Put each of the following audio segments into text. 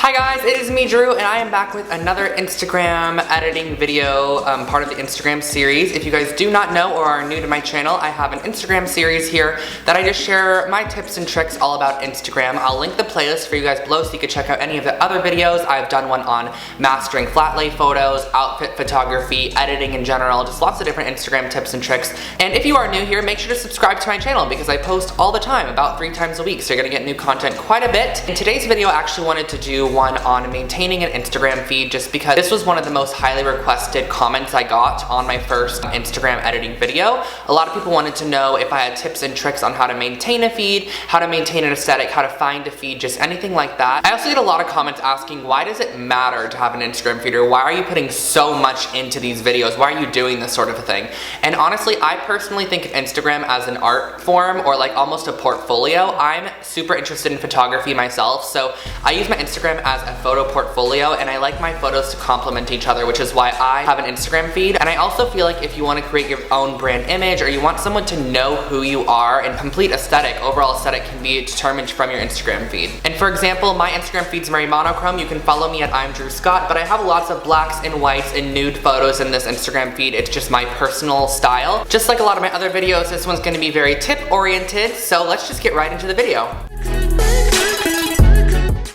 Hi guys, it is me, Drew, and I am back with another Instagram editing video, part of the Instagram series. If you guys do not know or are new to my channel, I have an Instagram series here that I just share my tips and tricks all about Instagram. I'll link the playlist for you guys below so you can check out any of the other videos. I've done one on mastering flat lay photos, outfit photography, editing in general, just lots of different Instagram tips and tricks. And if you are new here, make sure to subscribe to my channel because I post all the time, about 3 times a week, so you're gonna get new content quite a bit. In today's video, I actually wanted to do one on maintaining an Instagram feed just because this was one of the most highly requested comments I got on my first Instagram editing video. A lot of people wanted to know if I had tips and tricks on how to maintain a feed, how to maintain an aesthetic, how to find a feed, just anything like that. I also get a lot of comments asking, why does it matter to have an Instagram feed, or why are you putting so much into these videos? Why are you doing this sort of a thing? And honestly, I personally think of Instagram as an art form or like almost a portfolio. I'm super interested in photography myself, so I use my Instagram as a photo portfolio, and I like my photos to complement each other, which is why I have an Instagram feed. And I also feel like if you want to create your own brand image, or you want someone to know who you are, and complete aesthetic, overall aesthetic can be determined from your Instagram feed. And for example, my Instagram feed's very monochrome. You can follow me at I'm Drew Scott, but I have lots of blacks and whites and nude photos in this Instagram feed. It's just my personal style. Just like a lot of my other videos, this one's gonna be very tip oriented, so let's just get right into the video.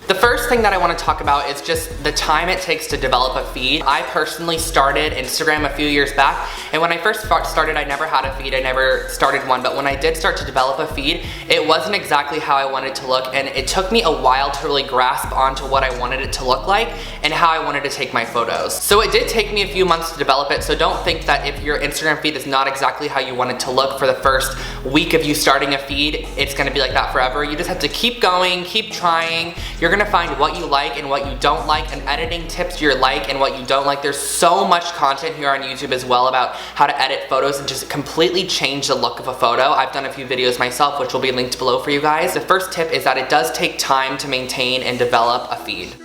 The first thing that I want to talk about is just the time it takes to develop a feed. I personally started Instagram a few years back, and when I first started, I never had a feed, I never started one, but when I did start to develop a feed, it wasn't exactly how I wanted to look, and it took me a while to really grasp onto what I wanted it to look like and how I wanted to take my photos. So it did take me a few months to develop it, so don't think that if your Instagram feed is not exactly how you want it to look for the first week of you starting a feed, it's gonna be like that forever. You just have to keep going, keep trying. You're gonna find what you like and what you don't like, and editing tips you like and what you don't like. There's so much content here on YouTube as well about how to edit photos and just completely change the look of a photo. I've done a few videos myself, which will be linked below for you guys. The first tip is that it does take time to maintain and develop a feed.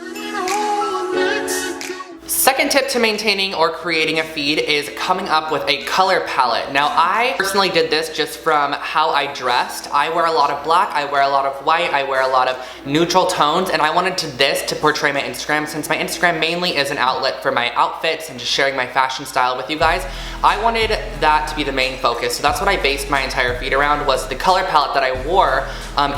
Second tip to maintaining or creating a feed is coming up with a color palette. Now, I personally did this just from how I dressed. I wear a lot of black, I wear a lot of white, I wear a lot of neutral tones, and I wanted this to portray my Instagram. Since my Instagram mainly is an outlet for my outfits and just sharing my fashion style with you guys, I wanted that to be the main focus. So that's what I based my entire feed around, was the color palette that I wore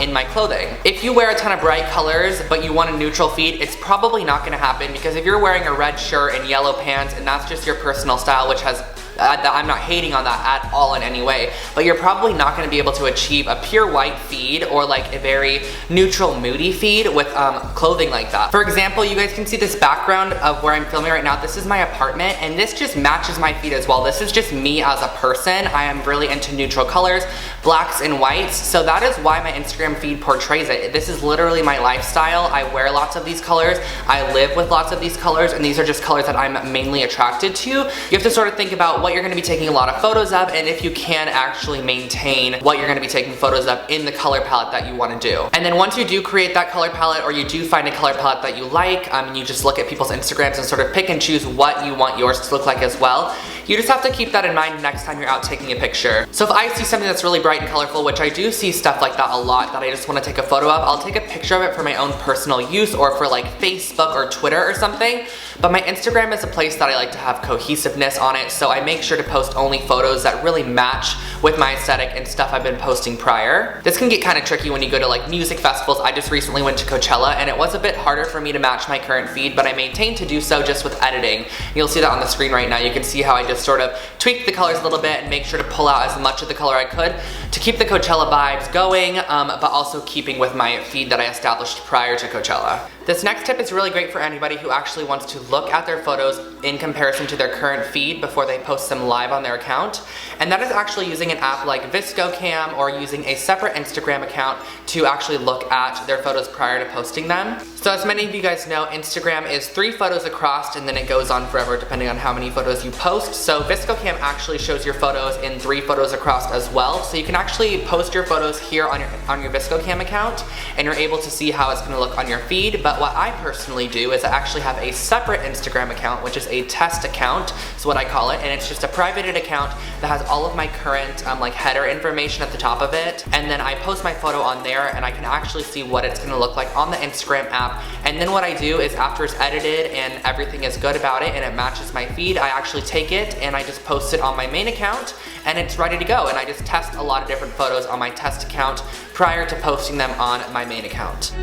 in my clothing. If you wear a ton of bright colors, but you want a neutral feed, it's probably not gonna happen, because if you're wearing a red shirt and yellow pants and that's just your personal style, which has I'm not hating on that at all in any way, but you're probably not going to be able to achieve a pure white feed or like a very neutral moody feed with clothing like that. For example, you guys can see this background of where I'm filming right now. This is my apartment, and this just matches my feed as well. This is just me as a person. I am really into neutral colors, blacks and whites, so that is why my Instagram feed portrays it. This is literally my lifestyle. I wear lots of these colors, I live with lots of these colors, and these are just colors that I'm mainly attracted to. You have to sort of think about what you're going to be taking a lot of photos of, and if you can actually maintain what you're going to be taking photos of in the color palette that you want to do. And then once you do create that color palette, or you do find a color palette that you like, and you just look at people's Instagrams and sort of pick and choose what you want yours to look like as well, you just have to keep that in mind next time you're out taking a picture. So if I see something that's really bright and colorful, which I do see stuff like that a lot, that I just want to take a photo of, I'll take a picture of it for my own personal use or for like Facebook or Twitter or something. But my Instagram is a place that I like to have cohesiveness on it, so I make sure to post only photos that really match with my aesthetic and stuff I've been posting prior. This can get kind of tricky when you go to like music festivals. I just recently went to Coachella, and it was a bit harder for me to match my current feed, but I maintained to do so just with editing. You'll see that on the screen right now. You can see how I just sort of tweaked the colors a little bit and make sure to pull out as much of the color I could to keep the Coachella vibes going, but also keeping with my feed that I established prior to Coachella. This next tip is really great for anybody who actually wants to look at their photos in comparison to their current feed before they post them live on their account, and that is actually using an app like VSCOcam or using a separate Instagram account to actually look at their photos prior to posting them. So as many of you guys know, Instagram is 3 photos across, and then it goes on forever depending on how many photos you post. So VSCOcam actually shows your photos in 3 photos across as well, so you can actually post your photos here on your VSCOcam account, and you're able to see how it's going to look on your feed. But what I personally do is I actually have a separate Instagram account, which is a test account, is what I call it, and it's just a privated account that has all of my current like header information at the top of it, and then I post my photo on there and I can actually see what it's gonna look like on the Instagram app. And then what I do is after it's edited and everything is good about it and it matches my feed, I actually take it and I just post it on my main account and it's ready to go. And I just test a lot of different photos on my test account prior to posting them on my main account.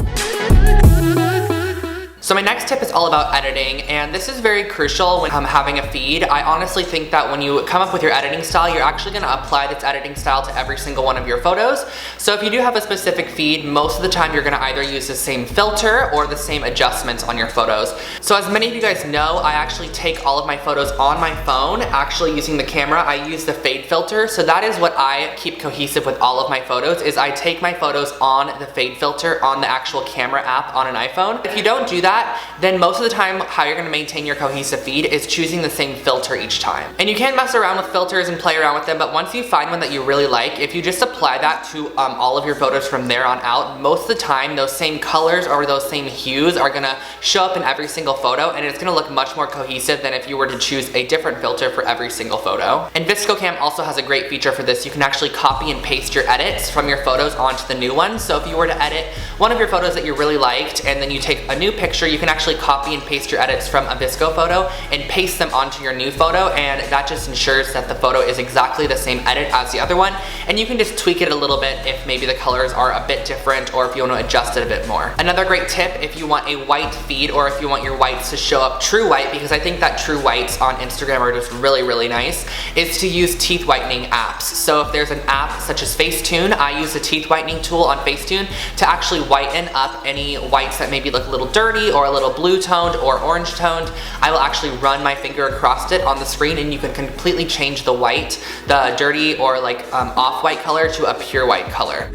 So my next tip is all about editing, and this is very crucial when having a feed. I honestly think that when you come up with your editing style, you're actually gonna apply this editing style to every single one of your photos. So if you do have a specific feed, most of the time you're gonna either use the same filter or the same adjustments on your photos. So as many of you guys know, I actually take all of my photos on my phone, actually using the camera. I use the fade filter, so that is what I keep cohesive with all of my photos, is I take my photos on the fade filter on the actual camera app on an iPhone. If you don't do that, then most of the time how you're gonna maintain your cohesive feed is choosing the same filter each time. And you can mess around with filters and play around with them, but once you find one that you really like, if you just apply that to all of your photos from there on out, most of the time those same colors or those same hues are gonna show up in every single photo, and it's gonna look much more cohesive than if you were to choose a different filter for every single photo. And VSCOcam also has a great feature for this. You can actually copy and paste your edits from your photos onto the new ones. So if you were to edit one of your photos that you really liked and then you take a new picture, you can actually copy and paste your edits from a VSCO photo and paste them onto your new photo, and that just ensures that the photo is exactly the same edit as the other one, and you can just tweak it a little bit if maybe the colors are a bit different or if you want to adjust it a bit more. Another great tip, if you want a white feed or if you want your whites to show up true white, because I think that true whites on Instagram are just really, really nice, is to use teeth whitening apps. So if there's an app such as Facetune, I use the teeth whitening tool on Facetune to actually whiten up any whites that maybe look a little dirty or a little blue toned or orange toned. I will actually run my finger across it on the screen and you can completely change the white, the dirty or like off-white color to a pure white color.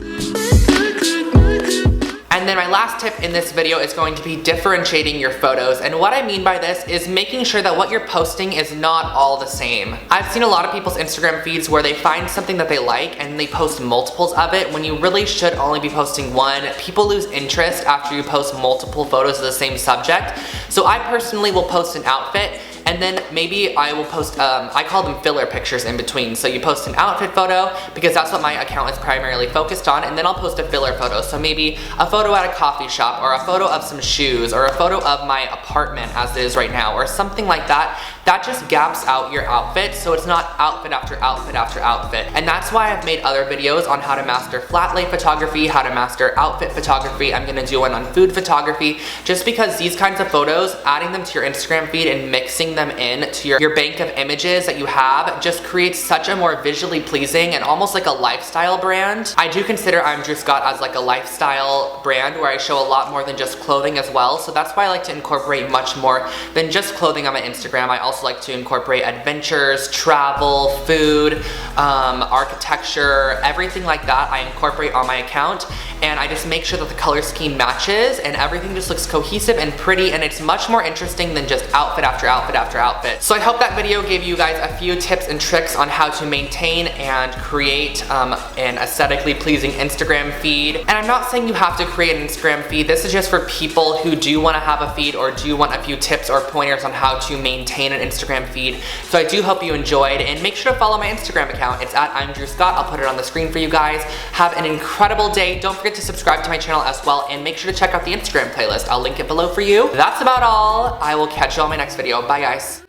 And then my last tip in this video is going to be differentiating your photos. And what I mean by this is making sure that what you're posting is not all the same. I've seen a lot of people's Instagram feeds where they find something that they like and they post multiples of it when you really should only be posting one. People lose interest after you post multiple photos of the same subject. So I personally will post an outfit, and then maybe I will post, I call them filler pictures in between. So you post an outfit photo because that's what my account is primarily focused on, and then I'll post a filler photo. So maybe a photo at a coffee shop, or a photo of some shoes, or a photo of my apartment as it is right now, or something like that. That just gaps out your outfit, so it's not outfit after outfit after outfit. And that's why I've made other videos on how to master flat lay photography, how to master outfit photography. I'm gonna do one on food photography, just because these kinds of photos, adding them to your Instagram feed and mixing them in to your bank of images that you have just creates such a more visually pleasing and almost like a lifestyle brand. I do consider I'm Drew Scott as like a lifestyle brand where I show a lot more than just clothing as well. So that's why I like to incorporate much more than just clothing on my Instagram. I also like to incorporate adventures, travel, food, architecture, everything like that I incorporate on my account, and I just make sure that the color scheme matches and everything just looks cohesive and pretty, and it's much more interesting than just outfit after outfit after outfit. So I hope that video gave you guys a few tips and tricks on how to maintain and create an aesthetically pleasing Instagram feed. And I'm not saying you have to create an Instagram feed. This is just for people who do want to have a feed or do want a few tips or pointers on how to maintain an Instagram feed. So I do hope you enjoyed, and make sure to follow my Instagram account. It's at I'm Drew Scott. I'll put it on the screen for you guys. Have an incredible day. Don't forget to subscribe to my channel as well, and make sure to check out the Instagram playlist. I'll link it below for you. That's about all. I will catch you on my next video. Bye guys.